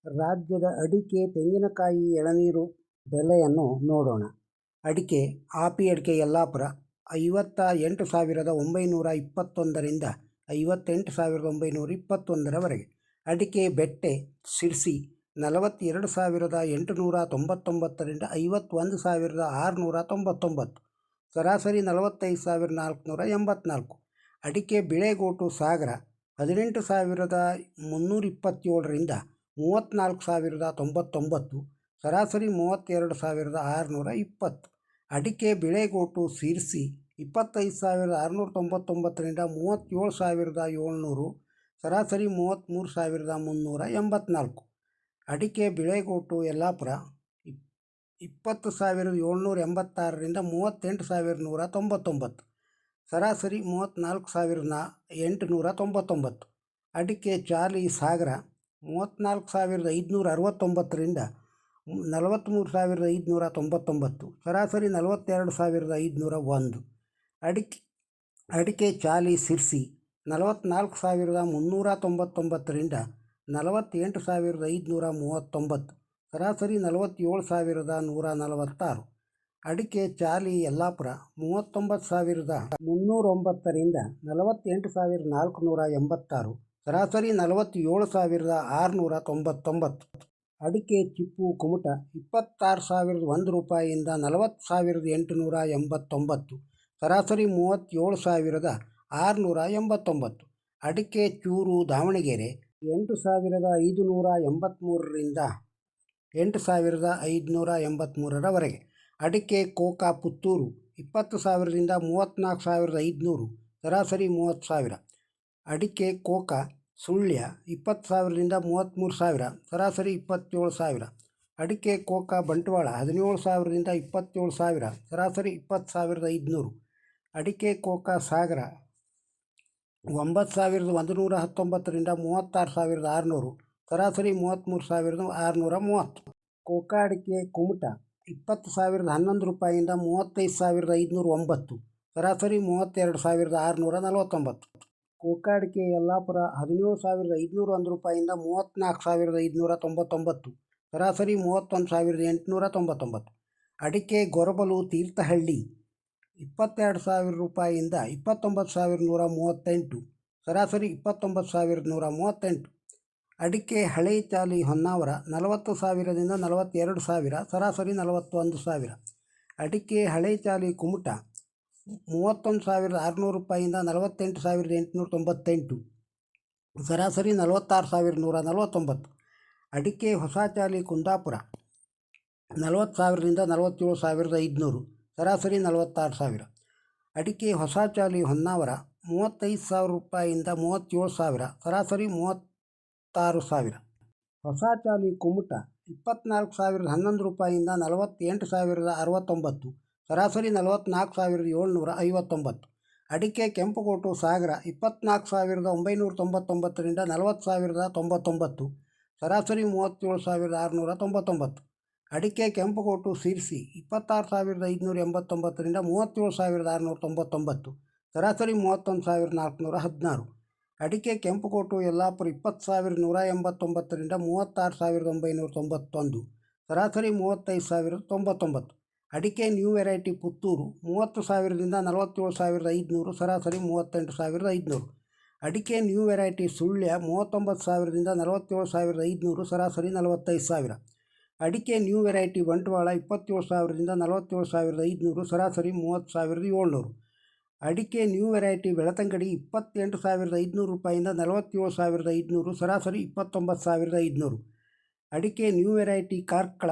ರಾಜ್ಯದ ಅಡಿಕೆ, ತೆಂಗಿನಕಾಯಿ, ಎಳನೀರು ಬೆಲೆಯನ್ನು ನೋಡೋಣ. ಅಡಿಕೆ ಆಪಿ ಅಡಿಕೆ ಯಲ್ಲಾಪುರ 58,921ರಿಂದ 58,921ರವರೆಗೆ. ಅಡಿಕೆ ಬೆಟ್ಟೆ ಸಿರ್ಸಿ 42,899ರಿಂದ 51,699, ಸರಾಸರಿ 45,484. ಅಡಿಕೆ ಬಿಳೆಗೋಟು ಸಾಗರ 18,327ರಿಂದ 34,099, ಸರಾಸರಿ 32,620. ಅಡಿಕೆ ಬಿಳೆಗೋಟು ಸಿರ್ಸಿ 25,699ರಿಂದ 37,700, ಸರಾಸರಿ 33,384. ಅಡಿಕೆ ಬಿಳೆಗೋಟು ಯಲ್ಲಾಪುರ 20,786ರಿಂದ 38,199, ಸರಾಸರಿ 34,899. ಅಡಿಕೆ ಚಾಲಿ ಸಾಗರ 34,569ರಿಂದ 43,599, ಸರಾಸರಿ 42,501. ಅಡಿಕೆ ಚಾಲಿ ಸಿರ್ಸಿ 44,399ರಿಂದ 48,539, ಸರಾಸರಿ 47,146. ಅಡಿಕೆ ಚಾಲಿ ಯಲ್ಲಾಪುರ 39,309ರಿಂದ 48,486, ಸರಾಸರಿ 47,699. ಅಡಿಕೆ ಚಿಪ್ಪು ಕುಮಟ 26,001 40,889, ಸರಾಸರಿ 37,689. ಅಡಿಕೆ ಚೂರು ದಾವಣಗೆರೆ 8,583ರಿಂದ 8,583ರವರೆಗೆ. ಅಡಿಕೆ ಕೋಕಾ ಪುತ್ತೂರು 20,000ರಿಂದ 34,500, ಸರಾಸರಿ 30,000. ಅಡಿಕೆ ಕೋಕಾ ಸುಳ್ಯ 20,000ರಿಂದ 33,000, ಸರಾಸರಿ 27,000. ಅಡಿಕೆ ಕೋಕಾ ಬಂಟ್ವಾಳ 17,000ರಿಂದ 27,000, ಸರಾಸರಿ 20,500. ಅಡಿಕೆ ಕೋಕಾ ಸಾಗರ 9,119ರಿಂದ 36,600, ಸರಾಸರಿ 33,630. ಕೋಕಾ ಅಡಿಕೆ ಕುಮಟ 20,011 ರೂಪಾಯಿಯಿಂದ 35,509, ಸರಾಸರಿ 32,649. ಕೋಕಾ ಅಡಿಕೆ ಯಲ್ಲಾಪುರ 17,501 ರೂಪಾಯಿಯಿಂದ 34,599, ಸರಾಸರಿ 31,899. ಅಡಿಕೆ ಗೊರಬಲು ತೀರ್ಥಹಳ್ಳಿ 22,000 ರೂಪಾಯಿಯಿಂದ 29,138, ಸರಾಸರಿ 29,138. ಅಡಿಕೆ ಹಳೆ ಚಾಲಿ ಹೊನ್ನಾವರ 40,000ದಿಂದ 42,000, ಸರಾಸರಿ 41,000. ಅಡಿಕೆ ಹಳೆ ಚಾಲಿ ಕುಮಟ 31,600 ರೂಪಾಯಿಯಿಂದ 48,898, ಸರಾಸರಿ 46,149. ಅಡಿಕೆ ಹೊಸ ಚಾಲಿ ಕುಂದಾಪುರ 40,000ರಿಂದ 47,500, ಸರಾಸರಿ 46,000. ಅಡಿಕೆ ಹೊಸ ಚಾಲಿ ಹೊನ್ನಾವರ 35,000 ರೂಪಾಯಿಯಿಂದ 37,000, ಸರಾಸರಿ 36,000. ಹೊಸ ಚಾಲಿ ಕುಮಟ 24,011 ರೂಪಾಯಿಯಿಂದ 48,069, ಸರಾಸರಿ 44,759. ಅಡಿಕೆ ಕೆಂಪುಗೋಟು ಸಾಗರ 24,999ರಿಂದ 40,099, ಸರಾಸರಿ 37,699. ಅಡಿಕೆ ಕೆಂಪುಗೋಟು ಸಿರ್ಸಿ 26,589ರಿಂದ 37,699, ಸರಾಸರಿ 31,416. ಅಡಿಕೆ ಕೆಂಪುಗೋಟು ಯಲ್ಲಾಪುರ 20,189ರಿಂದ 36,991, ಸರಾಸರಿ 35,099. ಅಡಿಕೆ ನ್ಯೂ ವೆರೈಟಿ ಪುತ್ತೂರು 30,000ದಿಂದ 47,500, ಸರಾಸರಿ 38,500. ಅಡಿಕೆ ನ್ಯೂ ವೆರೈಟಿ ಸುಳ್ಯ 39,000ದಿಂದ 47,500, ಸರಾಸರಿ 45,000. ಅಡಿಕೆ ನ್ಯೂ ವೆರೈಟಿ ಬಂಟ್ವಾಳ 27,000ರಿಂದ 47,500, ಸರಾಸರಿ 30,700. ಅಡಿಕೆ ನ್ಯೂ ವೆರೈಟಿ ಬೆಳತಂಗಡಿ 28,500 ರೂಪಾಯಿಯಿಂದ 47,500, ಸರಾಸರಿ 29,500. ಅಡಿಕೆ ನ್ಯೂ ವೆರೈಟಿ ಕಾರ್ಕಳ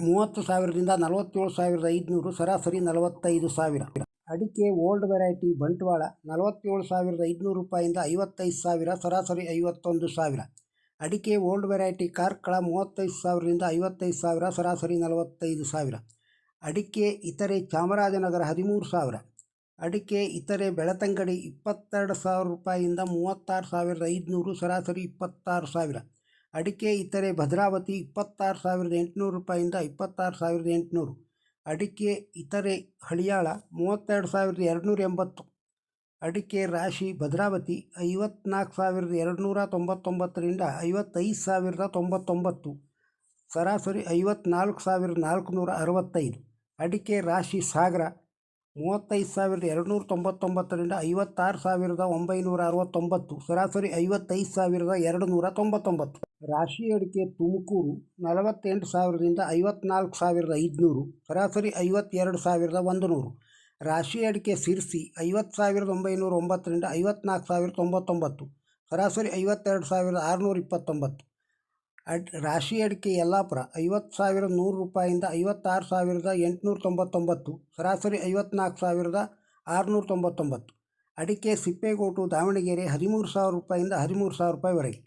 30,000ರಿಂದ 47,500, ಸರಾಸರಿ 45,000. ಅಡಿಕೆ ಓಲ್ಡ್ ವೆರೈಟಿ ಬಂಟ್ವಾಳ 47,500 ರೂಪಾಯಿಯಿಂದ 55,000, ಸರಾಸರಿ 51,000. ಅಡಿಕೆ ಓಲ್ಡ್ ವೆರೈಟಿ ಕಾರ್ಕಳ 35,000ರಿಂದ 55,000, ಸರಾಸರಿ 45,000. ಅಡಿಕೆ ಇತರೆ ಚಾಮರಾಜನಗರ 13,000. ಅಡಿಕೆ ಇತರೆ ಬೆಳತಂಗಡಿ 22,000 ರೂಪಾಯಿಯಿಂದ 36,500, ಸರಾಸರಿ 26,000. ಅಡಿಕೆ ಇತರೆ ಭದ್ರಾವತಿ 26,800 ರೂಪಾಯಿಯಿಂದ 26,800. ಅಡಿಕೆ ಇತರೆ ಹಳಿಯಾಳ 32,280. ಅಡಿಕೆ ರಾಶಿ ಭದ್ರಾವತಿ 54,299ರಿಂದ 55,099, ಸರಾಸರಿ 54,465. ಅಡಿಕೆ ರಾಶಿ ಸಾಗರ 35,299ರಿಂದ 56,969, ಸರಾಸರಿ 55,299. ರಾಶಿ ಅಡಿಕೆ ತುಮಕೂರು 48,000ರಿಂದ 54,500, ಸರಾಸರಿ 52,100. ರಾಶಿ ಅಡಿಕೆ ಸಿರ್ಸಿ 50,909ರಿಂದ 54,099, ಸರಾಸರಿ 52,629. ರಾಶಿ ಅಡಿಕೆ ಯಲ್ಲಾಪುರ 50,100 ರೂಪಾಯಿಂದ 56,899, ಸರಾಸರಿ 54,699. ಅಡಿಕೆ ಸಿಪ್ಪೆಗೋಟು ದಾವಣಗೆರೆ 13,000 ರೂಪಾಯಿಂದ 13,000 ರೂಪಾಯಿವರೆಗೆ.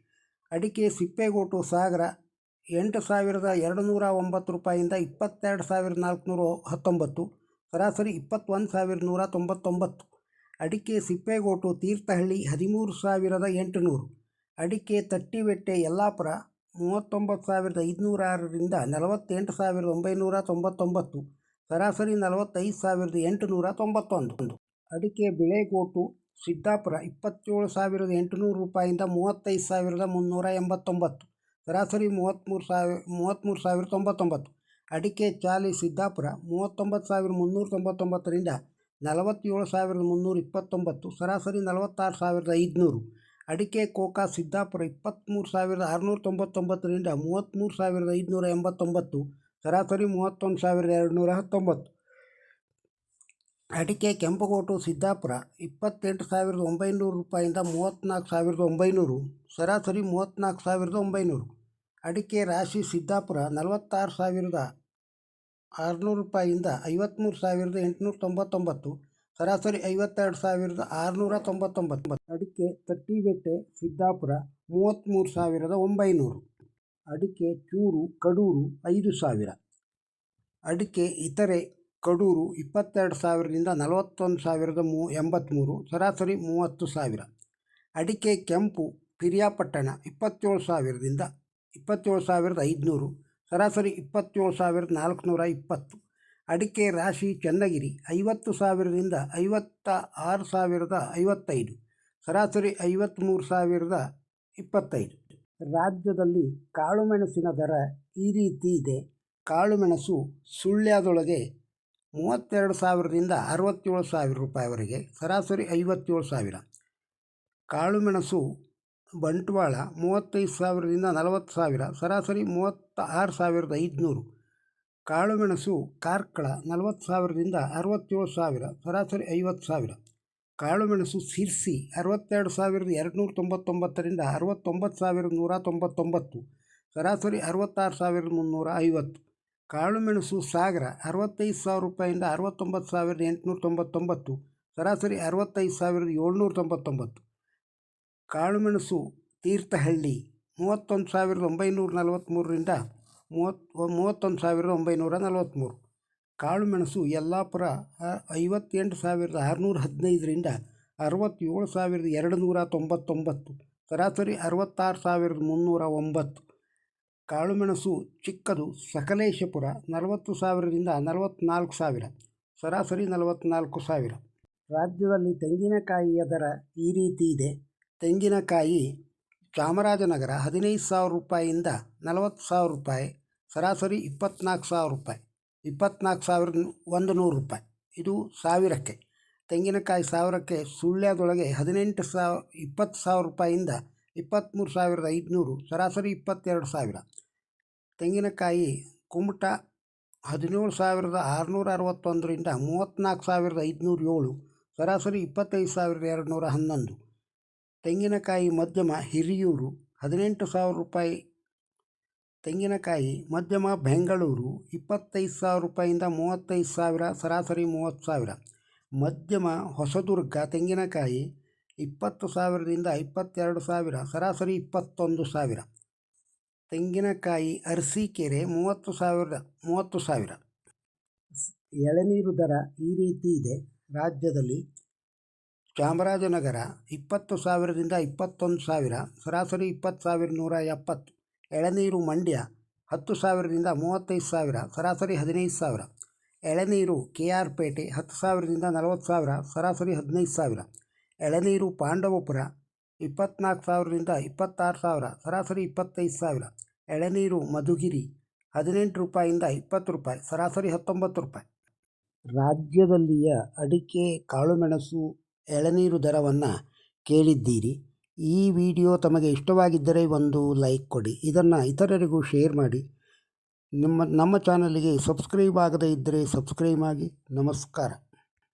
ಅಡಿಕೆ ಸಿಪ್ಪೆಗೋಟು ಸಾಗರ 8,209 ರೂಪಾಯಿಂದ 22,419, ಸರಾಸರಿ 21,199. ಅಡಿಕೆ ಸಿಪ್ಪೆಗೋಟು ತೀರ್ಥಹಳ್ಳಿ 13,800. ಅಡಿಕೆ ತಟ್ಟಿಬೆಟ್ಟೆ ಯಲ್ಲಾಪುರ 39,506ರಿಂದ 48,999, ಸರಾಸರಿ 45,891. ಅಡಿಕೆ ಬಿಳೆಗೋಟು ಸಿದ್ದಾಪುರ 27,800 ರೂಪಾಯಿಂದ 35,389, ಸರಾಸರಿ 33,099. ಅಡಿಕೆ ಚಾಲಿ ಸಿದ್ದಾಪುರ 39,399ರಿಂದ 47,329, ಸರಾಸರಿ 46,500. ಅಡಿಕೆ ಕೋಕಾ ಸಿದ್ದಾಪುರ 23,699ರಿಂದ 33,589, ಸರಾಸರಿ 31,219. ಅಡಿಕೆ ಕೆಂಪುಗೋಟು ಸಿದ್ದಾಪುರ 28,900 ರೂಪಾಯಿಂದ 34,900, ಸರಾಸರಿ 34,900. ಅಡಿಕೆ ರಾಶಿ ಸಿದ್ದಾಪುರ 46,600 ರೂಪಾಯಿಂದ 53,899, ಸರಾಸರಿ 52,699. ಅಡಿಕೆ ತಟ್ಟಿಬೆಟ್ಟೆ ಸಿದ್ದಾಪುರ 33,900. ಅಡಿಕೆ ಚೂರು ಕಡೂರು 5,000. ಅಡಿಕೆ ಇತರೆ ಕಡೂರು 22,000ರಿಂದ 41,083, ಸರಾಸರಿ 30,000. ಅಡಿಕೆ ಕೆಂಪು ಪಿರಿಯಾಪಟ್ಟಣ 27,000ರಿಂದ 27,500, ಸರಾಸರಿ 27,420. ಅಡಿಕೆ ರಾಶಿ ಚನ್ನಗಿರಿ 50,000ರಿಂದ 56,055, ಸರಾಸರಿ 53,025. ರಾಜ್ಯದಲ್ಲಿ ಕಾಳುಮೆಣಸಿನ ದರ ಈ ರೀತಿ ಇದೆ. ಕಾಳುಮೆಣಸು ಸುಳ್ಯದೊಳಗೆ 32,000ರಿಂದ 67,000 ರೂಪಾಯಿವರೆಗೆ, ಸರಾಸರಿ 57,000. ಕಾಳುಮೆಣಸು ಬಂಟ್ವಾಳ 35,000ರಿಂದ 40,000, ಸರಾಸರಿ 36,500. ಕಾಳುಮೆಣಸು ಕಾರ್ಕಳ 40,000ರಿಂದ 67,000, ಸರಾಸರಿ 50,000. ಕಾಳುಮೆಣಸು ಸಿರ್ಸಿ 62,299ರಿಂದ 69,199, ಸರಾಸರಿ 66,350. ಕಾಳುಮೆಣಸು ಸಾಗರ 65,000 ರೂಪಾಯಿಂದ 69,899, ಸರಾಸರಿ 65,799. ಕಾಳುಮೆಣಸು ತೀರ್ಥಹಳ್ಳಿ 31,943ರಿಂದ 31,943. ಕಾಳುಮೆಣಸು ಯಲ್ಲಾಪುರ 58,615ರಿಂದ 67,299, ಸರಾಸರಿ 66,309. ಕಾಳುಮೆಣಸು ಚಿಕ್ಕದು ಸಕಲೇಶಪುರ 40,000ರಿಂದ 44,000, ಸರಾಸರಿ 44,000. ರಾಜ್ಯದಲ್ಲಿ ತೆಂಗಿನಕಾಯಿಯ ದರ ಈ ರೀತಿ ಇದೆ. ತೆಂಗಿನಕಾಯಿ ಚಾಮರಾಜನಗರ 15,000 ರೂಪಾಯಿಯಿಂದ 40,000 ರೂಪಾಯಿ, ಸರಾಸರಿ 24,000 ರೂಪಾಯಿ, 24,100 ರೂಪಾಯಿ. ಇದು ಸಾವಿರಕ್ಕೆ. ತೆಂಗಿನಕಾಯಿ ಸಾವಿರಕ್ಕೆ ಸುಳ್ಯದೊಳಗೆ 20,000 ರೂಪಾಯಿಯಿಂದ 23,500, ಸರಾಸರಿ 22,000. ತೆಂಗಿನಕಾಯಿ ಕುಮಟಾ 17,661ರಿಂದ 34,507, ಸರಾಸರಿ 25,211. ತೆಂಗಿನಕಾಯಿ ಮಧ್ಯಮ ಹಿರಿಯೂರು 18,000 ರೂಪಾಯಿ. ತೆಂಗಿನಕಾಯಿ ಮಧ್ಯಮ ಬೆಂಗಳೂರು 25,000 ರೂಪಾಯಿಂದ 35,000, ಸರಾಸರಿ 30,000. ಮಧ್ಯಮ ಹೊಸದುರ್ಗ ತೆಂಗಿನಕಾಯಿ 20,000ರಿಂದ 22,000, ಸರಾಸರಿ 21,000. ತೆಂಗಿನಕಾಯಿ ಅರಸೀಕೆರೆ 30,000. ಎಳನೀರು ದರ ಈ ರೀತಿ ಇದೆ. ರಾಜ್ಯದಲ್ಲಿ ಚಾಮರಾಜನಗರ 20,000ರಿಂದ 21,000, ಸರಾಸರಿ 20,170. ಎಳನೀರು ಮಂಡ್ಯ 10,000ರಿಂದ 35,000, ಸರಾಸರಿ 15,000. ಎಳನೀರು KR ಪೇಟೆ 10,000ರಿಂದ 40,000, ಸರಾಸರಿ 15,000. ಎಳನೀರು ಪಾಂಡವಪುರ 24,000ರಿಂದ 26,000, ಸರಾಸರಿ 25,000. ಎಳನೀರು ಮಧುಗಿರಿ 18 ರೂಪಾಯಿಂದ 20 ರೂಪಾಯಿ, ಸರಾಸರಿ 19 ರೂಪಾಯಿ. ರಾಜ್ಯದಲ್ಲಿಯ ಅಡಿಕೆ, ಕಾಳುಮೆಣಸು, ಎಳನೀರು ದರವನ್ನು ಕೇಳಿದ್ದೀರಿ. ಈ ವಿಡಿಯೋ ತಮಗೆ ಇಷ್ಟವಾಗಿದ್ದರೆ ಒಂದು ಲೈಕ್ ಕೊಡಿ, ಇದನ್ನು ಇತರರಿಗೂ ಶೇರ್ ಮಾಡಿ. ನಮ್ಮ ಚಾನಲಿಗೆ ಸಬ್ಸ್ಕ್ರೈಬ್ ಆಗದೇ ಇದ್ದರೆ ಸಬ್ಸ್ಕ್ರೈಬ್ ಆಗಿ. ನಮಸ್ಕಾರ.